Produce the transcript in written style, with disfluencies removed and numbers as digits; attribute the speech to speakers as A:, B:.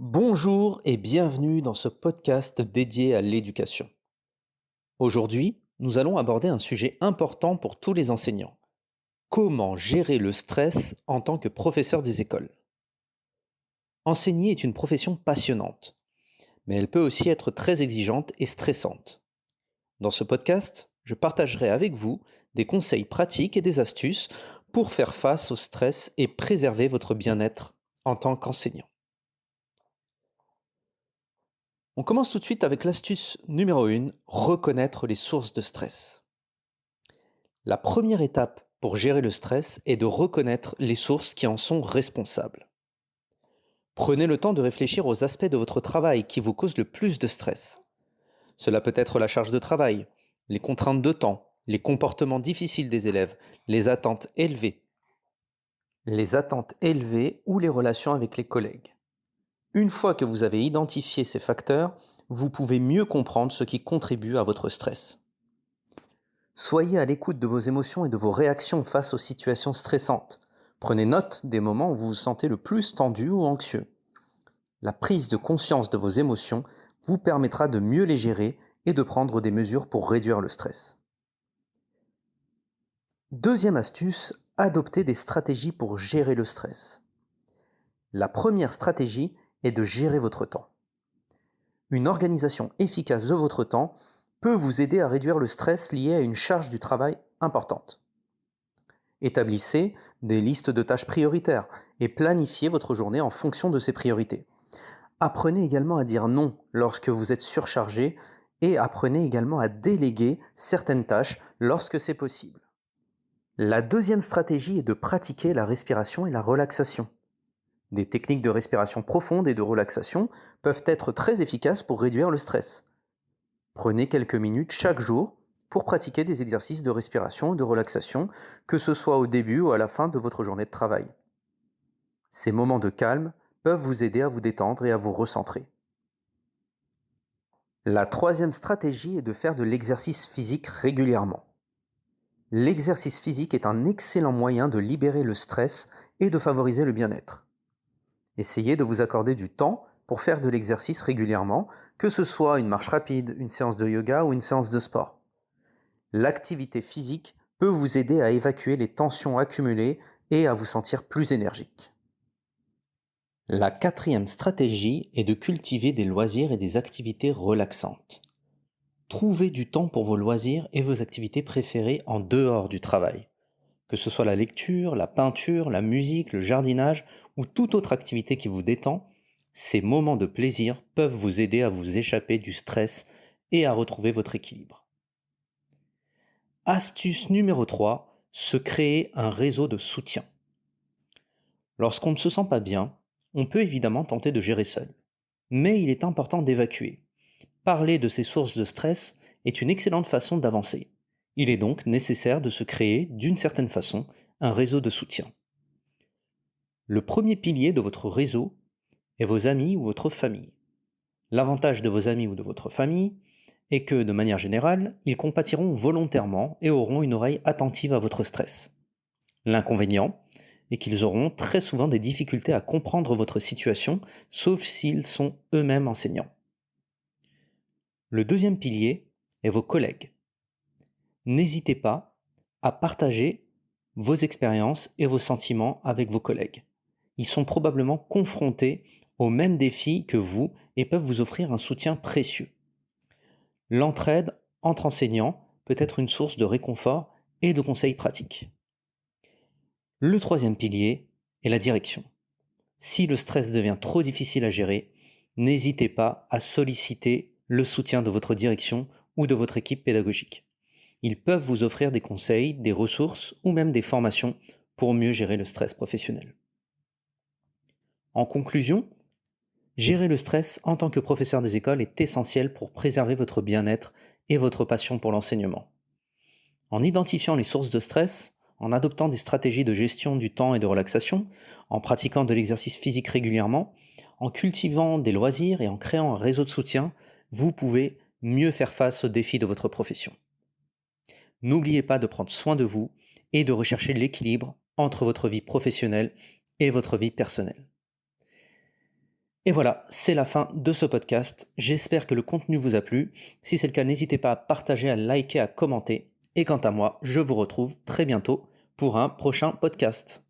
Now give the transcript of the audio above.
A: Bonjour et bienvenue dans ce podcast dédié à l'éducation. Aujourd'hui, nous allons aborder un sujet important pour tous les enseignants. Comment gérer le stress en tant que professeur des écoles? Enseigner est une profession passionnante, mais elle peut aussi être très exigeante et stressante. Dans ce podcast, je partagerai avec vous des conseils pratiques et des astuces pour faire face au stress et préserver votre bien-être en tant qu'enseignant. On commence tout de suite avec l'astuce numéro 1, reconnaître les sources de stress. La première étape pour gérer le stress est de reconnaître les sources qui en sont responsables. Prenez le temps de réfléchir aux aspects de votre travail qui vous causent le plus de stress. Cela peut être la charge de travail, les contraintes de temps, les comportements difficiles des élèves, les attentes élevées. Les attentes élevées ou les relations avec les collègues. Une fois que vous avez identifié ces facteurs, vous pouvez mieux comprendre ce qui contribue à votre stress. Soyez à l'écoute de vos émotions et de vos réactions face aux situations stressantes. Prenez note des moments où vous vous sentez le plus tendu ou anxieux. La prise de conscience de vos émotions vous permettra de mieux les gérer et de prendre des mesures pour réduire le stress. Deuxième astuce, adopter des stratégies pour gérer le stress. La première stratégie est de gérer votre temps. Une organisation efficace de votre temps peut vous aider à réduire le stress lié à une charge du travail importante. Établissez des listes de tâches prioritaires et planifiez votre journée en fonction de ces priorités. Apprenez également à dire non lorsque vous êtes surchargé et apprenez également à déléguer certaines tâches lorsque c'est possible. La deuxième stratégie est de pratiquer la respiration et la relaxation. Des techniques de respiration profonde et de relaxation peuvent être très efficaces pour réduire le stress. Prenez quelques minutes chaque jour pour pratiquer des exercices de respiration et de relaxation, que ce soit au début ou à la fin de votre journée de travail. Ces moments de calme peuvent vous aider à vous détendre et à vous recentrer. La troisième stratégie est de faire de l'exercice physique régulièrement. L'exercice physique est un excellent moyen de libérer le stress et de favoriser le bien-être. Essayez de vous accorder du temps pour faire de l'exercice régulièrement, que ce soit une marche rapide, une séance de yoga ou une séance de sport. L'activité physique peut vous aider à évacuer les tensions accumulées et à vous sentir plus énergique. La quatrième stratégie est de cultiver des loisirs et des activités relaxantes. Trouvez du temps pour vos loisirs et vos activités préférées en dehors du travail. Que ce soit la lecture, la peinture, la musique, le jardinage ou toute autre activité qui vous détend, ces moments de plaisir peuvent vous aider à vous échapper du stress et à retrouver votre équilibre. Astuce numéro 3, se créer un réseau de soutien. Lorsqu'on ne se sent pas bien, on peut évidemment tenter de gérer seul. Mais il est important d'évacuer. Parler de ces sources de stress est une excellente façon d'avancer. Il est donc nécessaire de se créer, d'une certaine façon, un réseau de soutien. Le premier pilier de votre réseau est vos amis ou votre famille. L'avantage de vos amis ou de votre famille est que, de manière générale, ils compatiront volontairement et auront une oreille attentive à votre stress. L'inconvénient est qu'ils auront très souvent des difficultés à comprendre votre situation, sauf s'ils sont eux-mêmes enseignants. Le deuxième pilier est vos collègues. N'hésitez pas à partager vos expériences et vos sentiments avec vos collègues. Ils sont probablement confrontés aux mêmes défis que vous et peuvent vous offrir un soutien précieux. L'entraide entre enseignants peut être une source de réconfort et de conseils pratiques. Le troisième pilier est la direction. Si le stress devient trop difficile à gérer, n'hésitez pas à solliciter le soutien de votre direction ou de votre équipe pédagogique. Ils peuvent vous offrir des conseils, des ressources ou même des formations pour mieux gérer le stress professionnel. En conclusion, gérer le stress en tant que professeur des écoles est essentiel pour préserver votre bien-être et votre passion pour l'enseignement. En identifiant les sources de stress, en adoptant des stratégies de gestion du temps et de relaxation, en pratiquant de l'exercice physique régulièrement, en cultivant des loisirs et en créant un réseau de soutien, vous pouvez mieux faire face aux défis de votre profession. N'oubliez pas de prendre soin de vous et de rechercher l'équilibre entre votre vie professionnelle et votre vie personnelle. Et voilà, c'est la fin de ce podcast. J'espère que le contenu vous a plu. Si c'est le cas, n'hésitez pas à partager, à liker, à commenter. Et quant à moi, je vous retrouve très bientôt pour un prochain podcast.